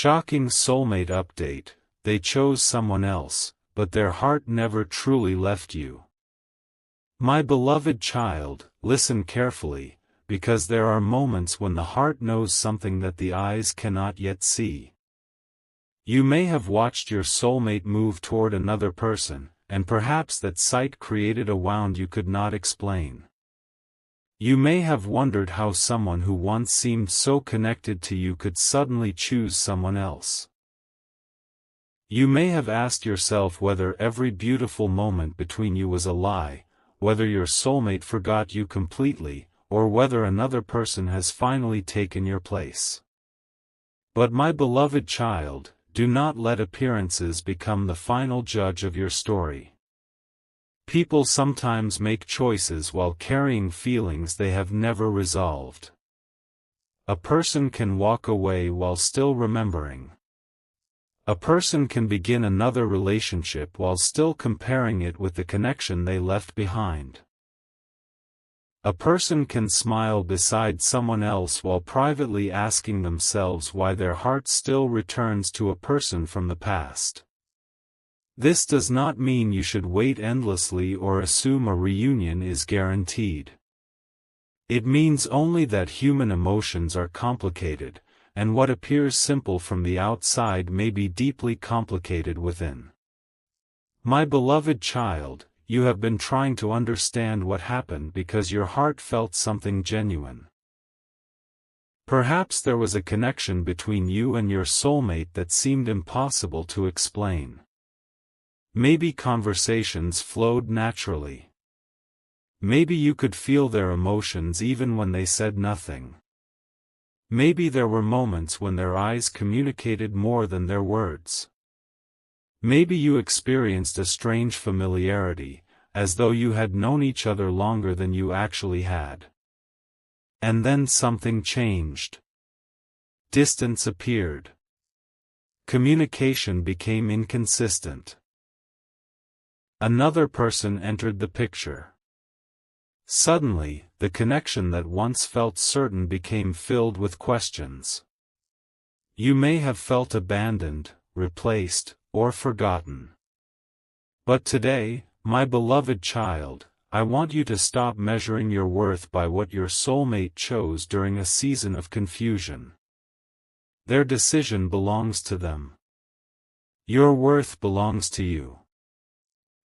Shocking soulmate update: they chose someone else, but their heart never truly left you. My beloved child, listen carefully, because there are moments when the heart knows something that the eyes cannot yet see. You may have watched your soulmate move toward another person, and perhaps that sight created a wound you could not explain. You may have wondered how someone who once seemed so connected to you could suddenly choose someone else. You may have asked yourself whether every beautiful moment between you was a lie, whether your soulmate forgot you completely, or whether another person has finally taken your place. But my beloved child, do not let appearances become the final judge of your story. People sometimes make choices while carrying feelings they have never resolved. A person can walk away while still remembering. A person can begin another relationship while still comparing it with the connection they left behind. A person can smile beside someone else while privately asking themselves why their heart still returns to a person from the past. This does not mean you should wait endlessly or assume a reunion is guaranteed. It means only that human emotions are complicated, and what appears simple from the outside may be deeply complicated within. My beloved child, you have been trying to understand what happened because your heart felt something genuine. Perhaps there was a connection between you and your soulmate that seemed impossible to explain. Maybe conversations flowed naturally. Maybe you could feel their emotions even when they said nothing. Maybe there were moments when their eyes communicated more than their words. Maybe you experienced a strange familiarity, as though you had known each other longer than you actually had. And then something changed. Distance appeared. Communication became inconsistent. Another person entered the picture. Suddenly, the connection that once felt certain became filled with questions. You may have felt abandoned, replaced, or forgotten. But today, my beloved child, I want you to stop measuring your worth by what your soulmate chose during a season of confusion. Their decision belongs to them. Your worth belongs to you.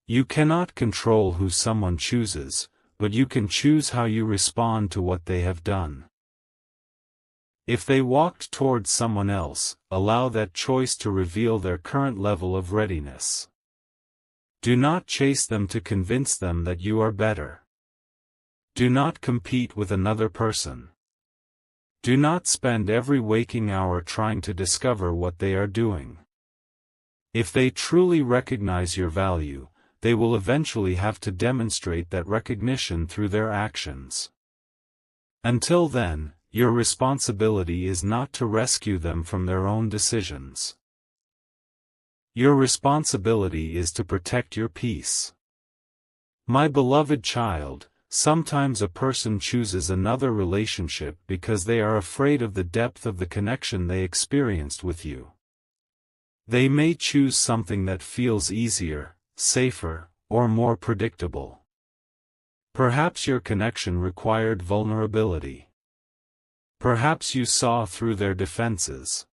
You cannot control who someone chooses, but you can choose how you respond to what they have done. If they walked towards someone else, allow that choice to reveal their current level of readiness. Do not chase them to convince them that you are better. Do not compete with another person. Do not spend every waking hour trying to discover what they are doing. If they truly recognize your value, they will eventually have to demonstrate that recognition through their actions. Until then, your responsibility is not to rescue them from their own decisions. Your responsibility is to protect your peace. My beloved child, sometimes a person chooses another relationship because they are afraid of the depth of the connection they experienced with you. They may choose something that feels easier, safer, or more predictable. Perhaps your connection required vulnerability. Perhaps you saw through their defenses.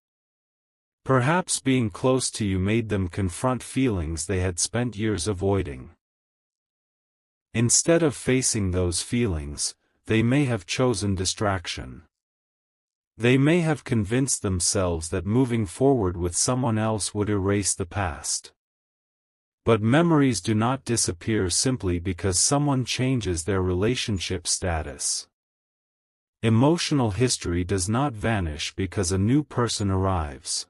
Perhaps being close to you made them confront feelings they had spent years avoiding. Instead of facing those feelings, they may have chosen distraction. They may have convinced themselves that moving forward with someone else would erase the past. But memories do not disappear simply because someone changes their relationship status. Emotional history does not vanish because a new person arrives.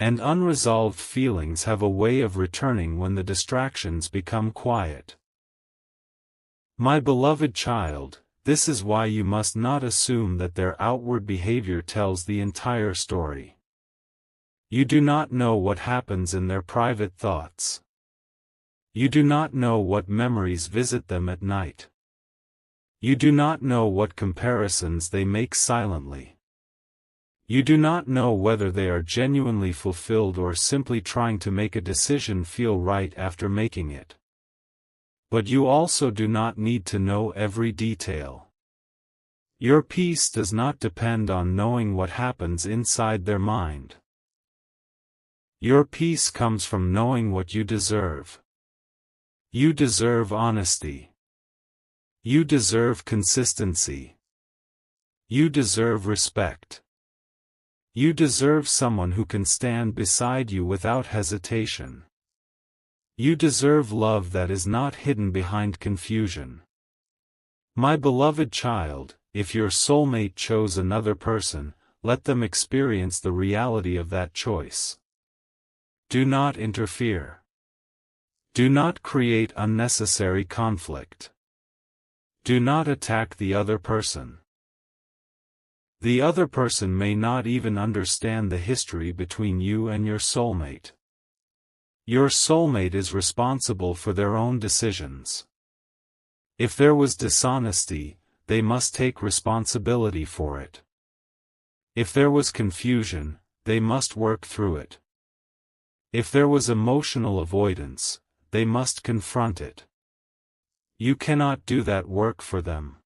And unresolved feelings have a way of returning when the distractions become quiet. My beloved child, this is why you must not assume that their outward behavior tells the entire story. You do not know what happens in their private thoughts. You do not know what memories visit them at night. You do not know what comparisons they make silently. You do not know whether they are genuinely fulfilled or simply trying to make a decision feel right after making it. But you also do not need to know every detail. Your peace does not depend on knowing what happens inside their mind. Your peace comes from knowing what you deserve. You deserve honesty. You deserve consistency. You deserve respect. You deserve someone who can stand beside you without hesitation. You deserve love that is not hidden behind confusion. My beloved child, if your soulmate chose another person, let them experience the reality of that choice. Do not interfere. Do not create unnecessary conflict. Do not attack the other person. The other person may not even understand the history between you and your soulmate. Your soulmate is responsible for their own decisions. If there was dishonesty, they must take responsibility for it. If there was confusion, they must work through it. If there was emotional avoidance, they must confront it. You cannot do that work for them.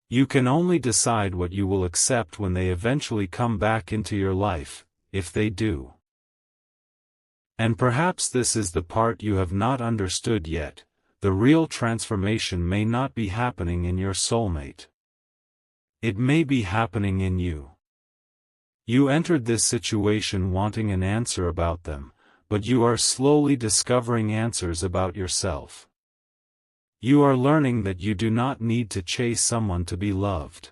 You can only decide what you will accept when they eventually come back into your life, if they do. And perhaps this is the part you have not understood yet: the real transformation may not be happening in your soulmate. It may be happening in you. You entered this situation wanting an answer about them, but you are slowly discovering answers about yourself. You are learning that you do not need to chase someone to be loved.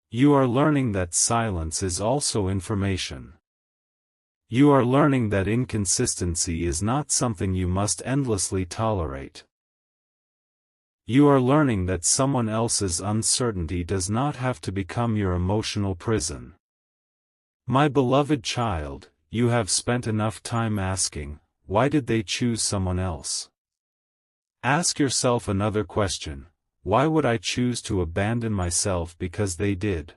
You are learning that silence is also information. You are learning that inconsistency is not something you must endlessly tolerate. You are learning that someone else's uncertainty does not have to become your emotional prison. My beloved child, you have spent enough time asking, why did they choose someone else? Ask yourself another question: why would I choose to abandon myself because they did?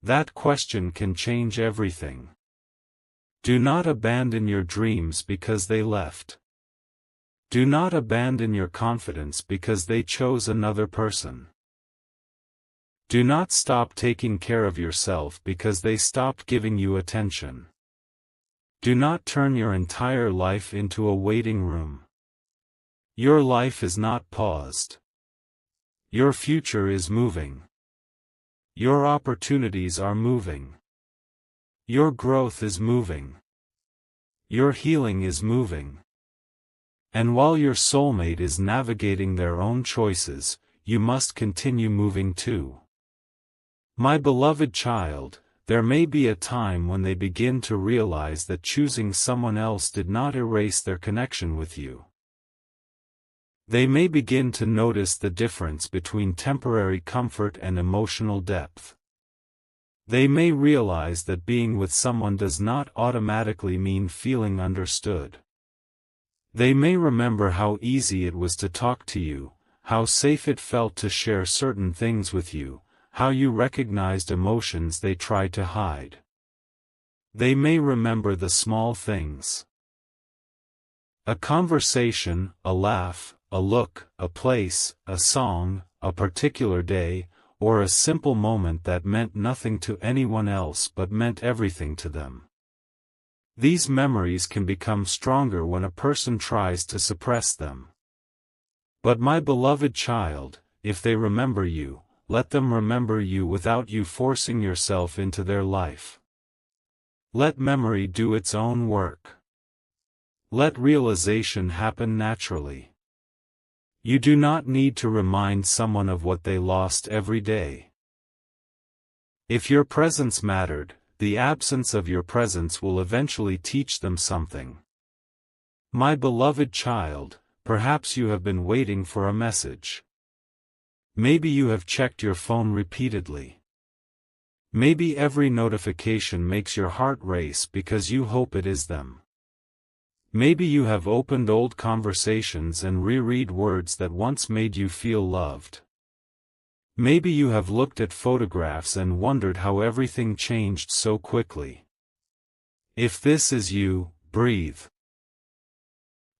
That question can change everything. Do not abandon your dreams because they left. Do not abandon your confidence because they chose another person. Do not stop taking care of yourself because they stopped giving you attention. Do not turn your entire life into a waiting room. Your life is not paused. Your future is moving. Your opportunities are moving. Your growth is moving. Your healing is moving. And while your soulmate is navigating their own choices, you must continue moving too. My beloved child, there may be a time when they begin to realize that choosing someone else did not erase their connection with you. They may begin to notice the difference between temporary comfort and emotional depth. They may realize that being with someone does not automatically mean feeling understood. They may remember how easy it was to talk to you, how safe it felt to share certain things with you, how you recognized emotions they tried to hide. They may remember the small things. A conversation, a laugh, a look, a place, a song, a particular day, or a simple moment that meant nothing to anyone else but meant everything to them. These memories can become stronger when a person tries to suppress them. But my beloved child, if they remember you, let them remember you without you forcing yourself into their life. Let memory do its own work. Let realization happen naturally. You do not need to remind someone of what they lost every day. If your presence mattered, the absence of your presence will eventually teach them something. My beloved child, perhaps you have been waiting for a message. Maybe you have checked your phone repeatedly. Maybe every notification makes your heart race because you hope it is them. Maybe you have opened old conversations and reread words that once made you feel loved. Maybe you have looked at photographs and wondered how everything changed so quickly. If this is you, breathe.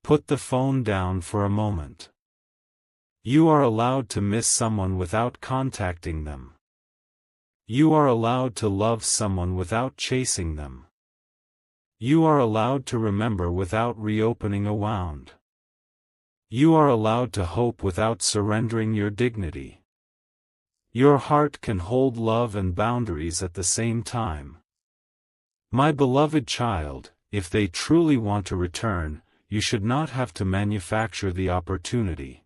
Put the phone down for a moment. You are allowed to miss someone without contacting them. You are allowed to love someone without chasing them. You are allowed to remember without reopening a wound. You are allowed to hope without surrendering your dignity. Your heart can hold love and boundaries at the same time. My beloved child, if they truly want to return, you should not have to manufacture the opportunity.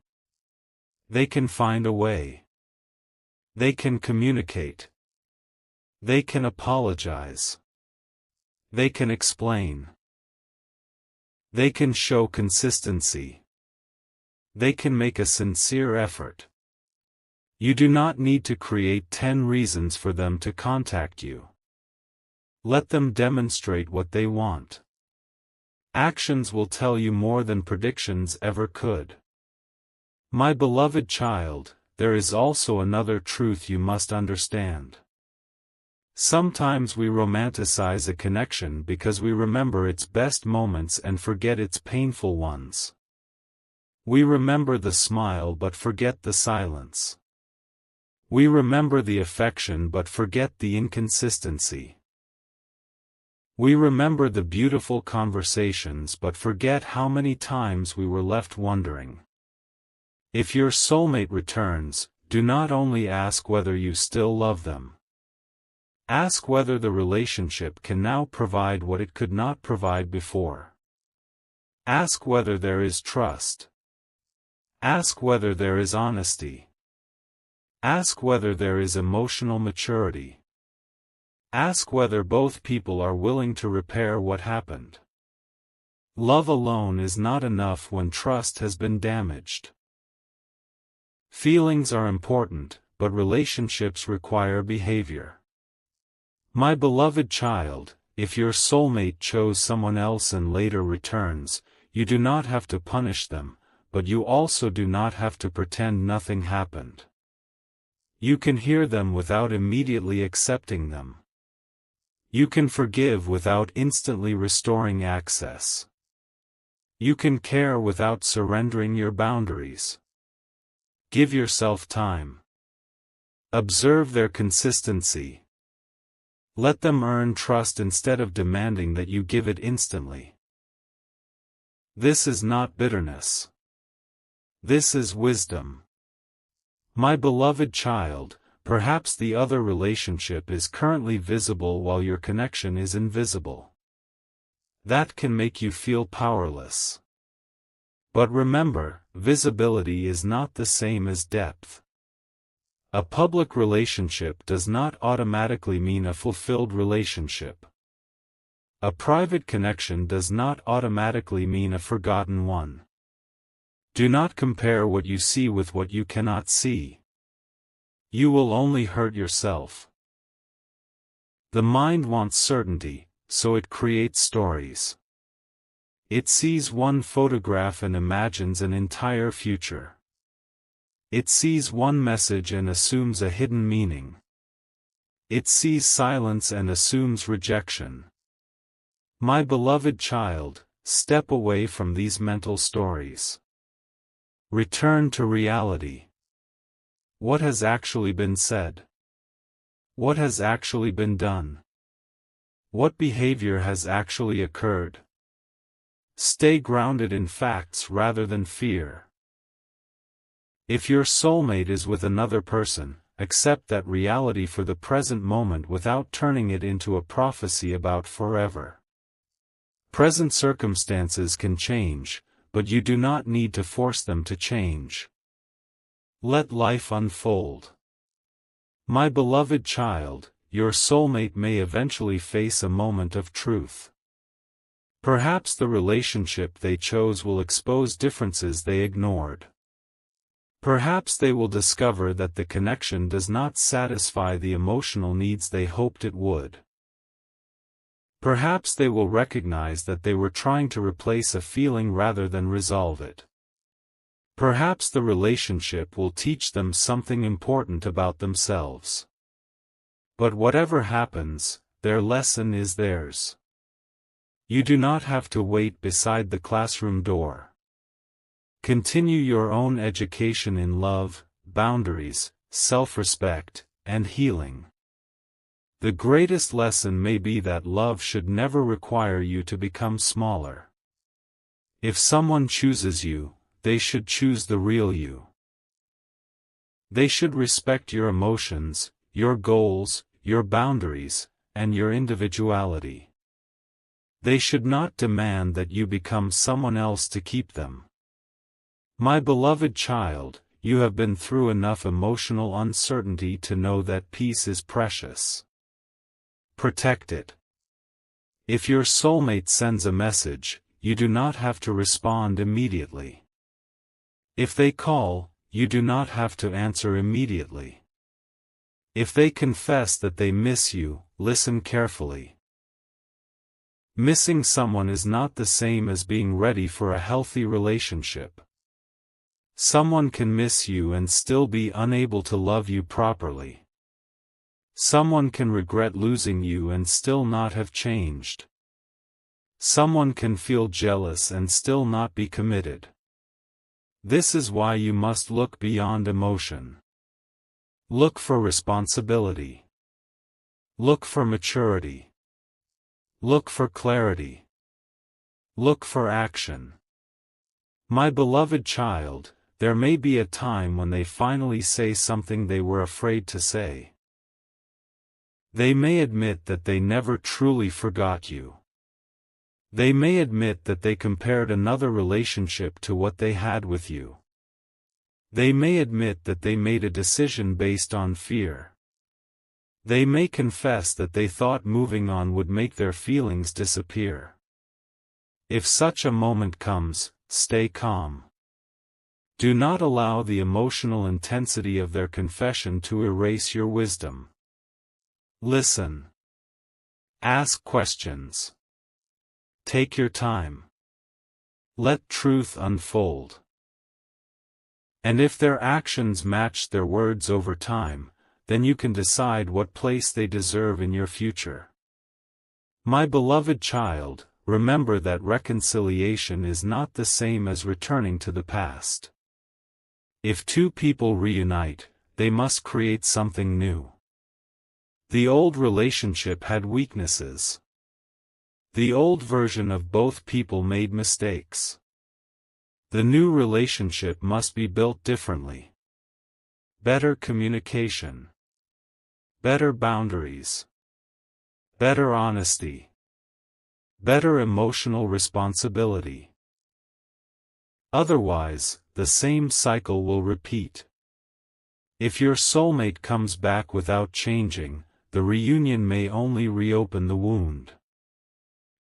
They can find a way. They can communicate. They can apologize. They can explain. They can show consistency. They can make a sincere effort. You do not need to create 10 reasons for them to contact you. Let them demonstrate what they want. Actions will tell you more than predictions ever could. My beloved child, there is also another truth you must understand. Sometimes we romanticize a connection because we remember its best moments and forget its painful ones. We remember the smile but forget the silence. We remember the affection but forget the inconsistency. We remember the beautiful conversations but forget how many times we were left wondering. If your soulmate returns, do not only ask whether you still love them. Ask whether the relationship can now provide what it could not provide before. Ask whether there is trust. Ask whether there is honesty. Ask whether there is emotional maturity. Ask whether both people are willing to repair what happened. Love alone is not enough when trust has been damaged. Feelings are important, but relationships require behavior. My beloved child, if your soulmate chose someone else and later returns, you do not have to punish them, but you also do not have to pretend nothing happened. You can hear them without immediately accepting them. You can forgive without instantly restoring access. You can care without surrendering your boundaries. Give yourself time. Observe their consistency. Let them earn trust instead of demanding that you give it instantly. This is not bitterness. This is wisdom. My beloved child, perhaps the other relationship is currently visible while your connection is invisible. That can make you feel powerless. But remember, visibility is not the same as depth. A public relationship does not automatically mean a fulfilled relationship. A private connection does not automatically mean a forgotten one. Do not compare what you see with what you cannot see. You will only hurt yourself. The mind wants certainty, so it creates stories. It sees one photograph and imagines an entire future. It sees one message and assumes a hidden meaning. It sees silence and assumes rejection. My beloved child, step away from these mental stories. Return to reality. What has actually been said? What has actually been done? What behavior has actually occurred? Stay grounded in facts rather than fear. If your soulmate is with another person, accept that reality for the present moment without turning it into a prophecy about forever. Present circumstances can change, but you do not need to force them to change. Let life unfold. My beloved child, your soulmate may eventually face a moment of truth. Perhaps the relationship they chose will expose differences they ignored. Perhaps they will discover that the connection does not satisfy the emotional needs they hoped it would. Perhaps they will recognize that they were trying to replace a feeling rather than resolve it. Perhaps the relationship will teach them something important about themselves. But whatever happens, their lesson is theirs. You do not have to wait beside the classroom door. Continue your own education in love, boundaries, self-respect, and healing. The greatest lesson may be that love should never require you to become smaller. If someone chooses you, they should choose the real you. They should respect your emotions, your goals, your boundaries, and your individuality. They should not demand that you become someone else to keep them. My beloved child, you have been through enough emotional uncertainty to know that peace is precious. Protect it. If your soulmate sends a message, you do not have to respond immediately. If they call, you do not have to answer immediately. If they confess that they miss you, listen carefully. Missing someone is not the same as being ready for a healthy relationship. Someone can miss you and still be unable to love you properly. Someone can regret losing you and still not have changed. Someone can feel jealous and still not be committed. This is why you must look beyond emotion. Look for responsibility. Look for maturity. Look for clarity. Look for action. My beloved child, there may be a time when they finally say something they were afraid to say. They may admit that they never truly forgot you. They may admit that they compared another relationship to what they had with you. They may admit that they made a decision based on fear. They may confess that they thought moving on would make their feelings disappear. If such a moment comes, stay calm. Do not allow the emotional intensity of their confession to erase your wisdom. Listen. Ask questions. Take your time. Let truth unfold. And if their actions match their words over time, then you can decide what place they deserve in your future. My beloved child, remember that reconciliation is not the same as returning to the past. If two people reunite, they must create something new. The old relationship had weaknesses. The old version of both people made mistakes. The new relationship must be built differently. Better communication. Better boundaries. Better honesty. Better emotional responsibility. Otherwise, the same cycle will repeat. If your soulmate comes back without changing, the reunion may only reopen the wound.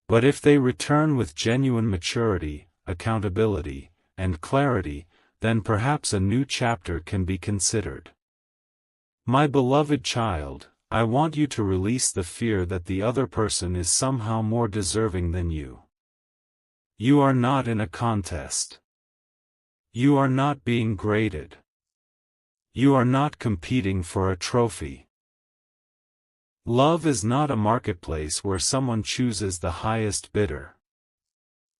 But if they return with genuine maturity, accountability, and clarity, then perhaps a new chapter can be considered. My beloved child, I want you to release the fear that the other person is somehow more deserving than you. You are not in a contest. You are not being graded. You are not competing for a trophy. Love is not a marketplace where someone chooses the highest bidder.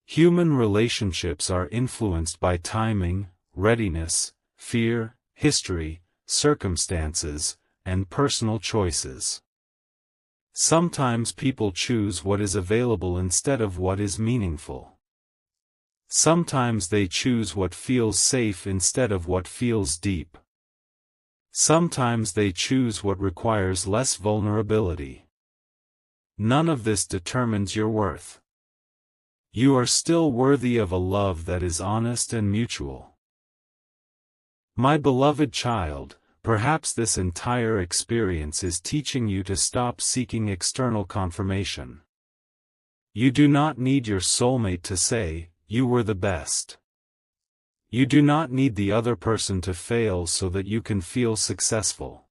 Human relationships are influenced by timing, readiness, fear, history, circumstances, and personal choices. Sometimes people choose what is available instead of what is meaningful. Sometimes they choose what feels safe instead of what feels deep. Sometimes they choose what requires less vulnerability. None of this determines your worth. You are still worthy of a love that is honest and mutual. My beloved child, perhaps this entire experience is teaching you to stop seeking external confirmation. You do not need your soulmate to say, "You were the best." You do not need the other person to fail so that you can feel successful.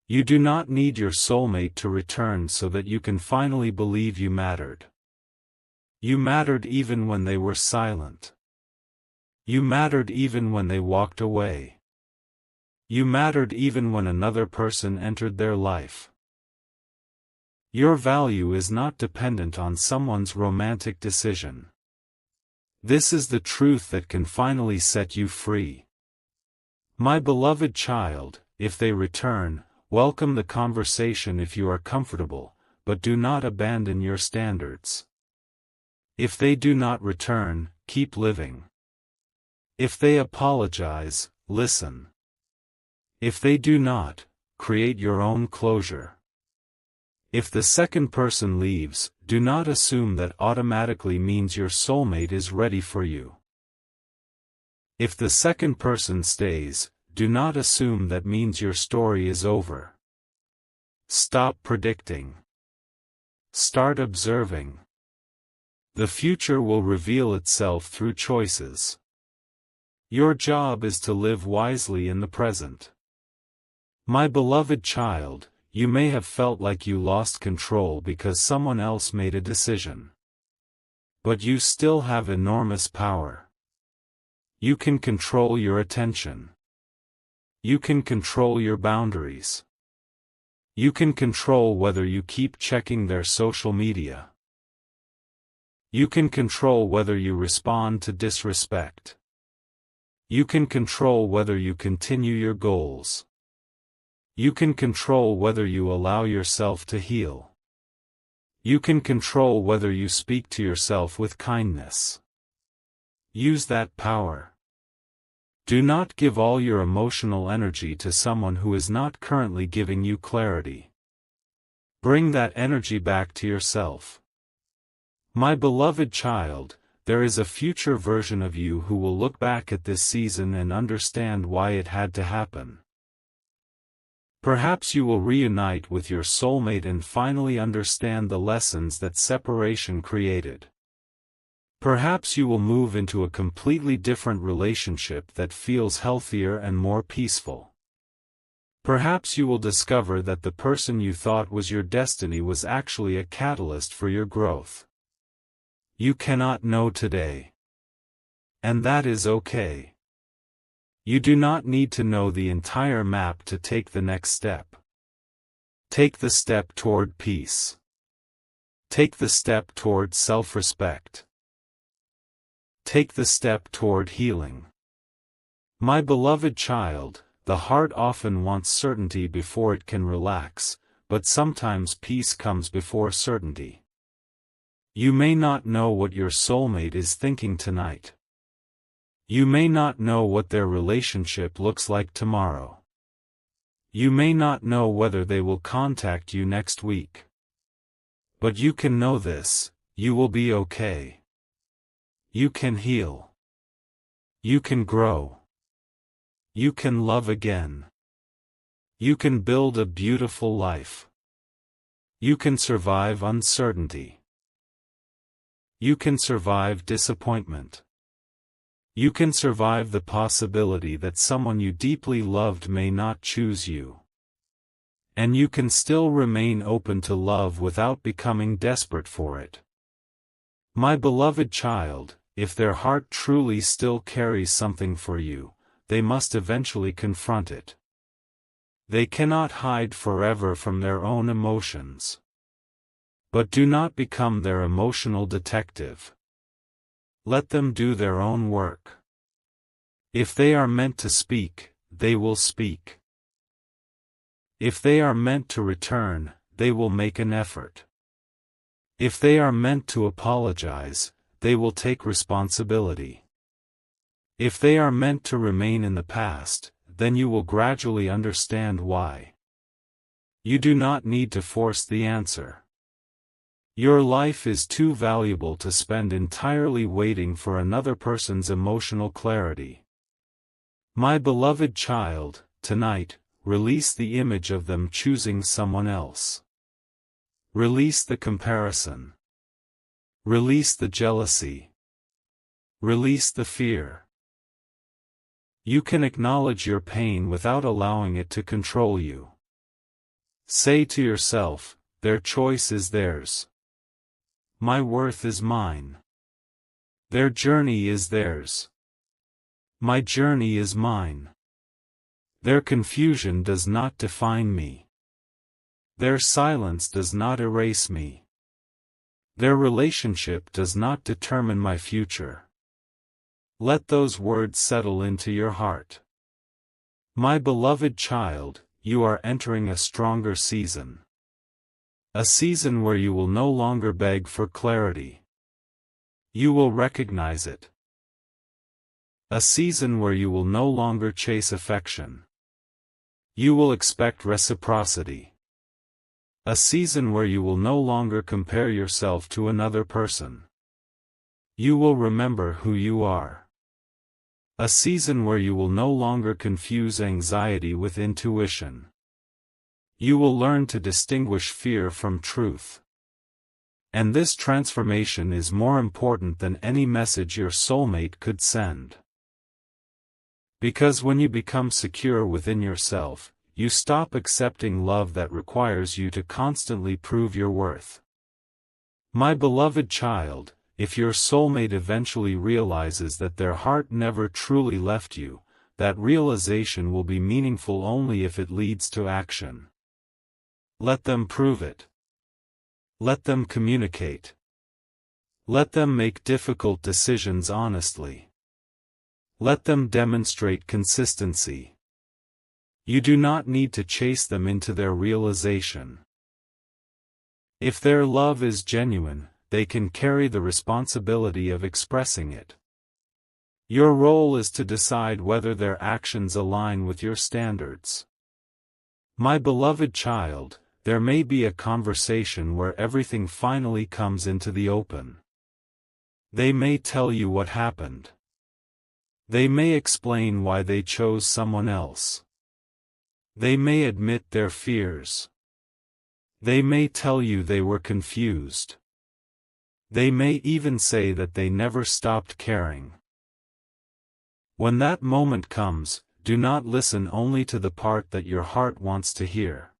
You do not need your soulmate to return so that you can finally believe you mattered. You mattered even when they were silent. You mattered even when they walked away. You mattered even when another person entered their life. Your value is not dependent on someone's romantic decision. This is the truth that can finally set you free. My beloved child, if they return, welcome the conversation if you are comfortable, but do not abandon your standards. If they do not return, keep living. If they apologize, listen. If they do not, create your own closure. If the second person leaves, do not assume that automatically means your soulmate is ready for you. If the second person stays, do not assume that means your story is over. Stop predicting. Start observing. The future will reveal itself through choices. Your job is to live wisely in the present. My beloved child, you may have felt like you lost control because someone else made a decision. But you still have enormous power. You can control your attention. You can control your boundaries. You can control whether you keep checking their social media. You can control whether you respond to disrespect. You can control whether you continue your goals. You can control whether you allow yourself to heal. You can control whether you speak to yourself with kindness. Use that power. Do not give all your emotional energy to someone who is not currently giving you clarity. Bring that energy back to yourself. My beloved child, there is a future version of you who will look back at this season and understand why it had to happen. Perhaps you will reunite with your soulmate and finally understand the lessons that separation created. Perhaps you will move into a completely different relationship that feels healthier and more peaceful. Perhaps you will discover that the person you thought was your destiny was actually a catalyst for your growth. You cannot know today. And that is okay. You do not need to know the entire map to take the next step. Take the step toward peace. Take the step toward self-respect. Take the step toward healing. My beloved child, the heart often wants certainty before it can relax, but sometimes peace comes before certainty. You may not know what your soulmate is thinking tonight. You may not know what their relationship looks like tomorrow. You may not know whether they will contact you next week. But you can know this: you will be okay. You can heal. You can grow. You can love again. You can build a beautiful life. You can survive uncertainty. You can survive disappointment. You can survive the possibility that someone you deeply loved may not choose you. And you can still remain open to love without becoming desperate for it. My beloved child, if their heart truly still carries something for you, they must eventually confront it. They cannot hide forever from their own emotions. But do not become their emotional detective. Let them do their own work. If they are meant to speak, they will speak. If they are meant to return, they will make an effort. If they are meant to apologize, they will take responsibility. If they are meant to remain in the past, then you will gradually understand why. You do not need to force the answer. Your life is too valuable to spend entirely waiting for another person's emotional clarity. My beloved child, tonight, release the image of them choosing someone else. Release the comparison. Release the jealousy. Release the fear. You can acknowledge your pain without allowing it to control you. Say to yourself, their choice is theirs. My worth is mine. Their journey is theirs. My journey is mine. Their confusion does not define me. Their silence does not erase me. Their relationship does not determine my future. Let those words settle into your heart. My beloved child, you are entering a stronger season. A season where you will no longer beg for clarity. You will recognize it. A season where you will no longer chase affection. You will expect reciprocity. A season where you will no longer compare yourself to another person. You will remember who you are. A season where you will no longer confuse anxiety with intuition. You will learn to distinguish fear from truth. And this transformation is more important than any message your soulmate could send. Because when you become secure within yourself, you stop accepting love that requires you to constantly prove your worth. My beloved child, if your soulmate eventually realizes that their heart never truly left you, that realization will be meaningful only if it leads to action. Let them prove it. Let them communicate. Let them make difficult decisions honestly. Let them demonstrate consistency. You do not need to chase them into their realization. If their love is genuine, they can carry the responsibility of expressing it. Your role is to decide whether their actions align with your standards. My beloved child, there may be a conversation where everything finally comes into the open. They may tell you what happened. They may explain why they chose someone else. They may admit their fears. They may tell you they were confused. They may even say that they never stopped caring. When that moment comes, do not listen only to the part that your heart wants to hear.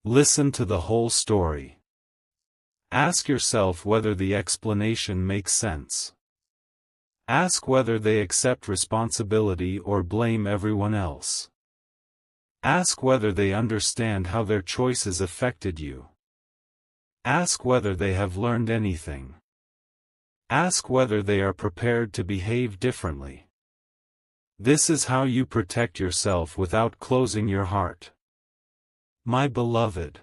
Listen to the whole story. Ask yourself whether the explanation makes sense. Ask whether they accept responsibility or blame everyone else. Ask whether they understand how their choices affected you. Ask whether they have learned anything. Ask whether they are prepared to behave differently. This is how you protect yourself without closing your heart. My beloved.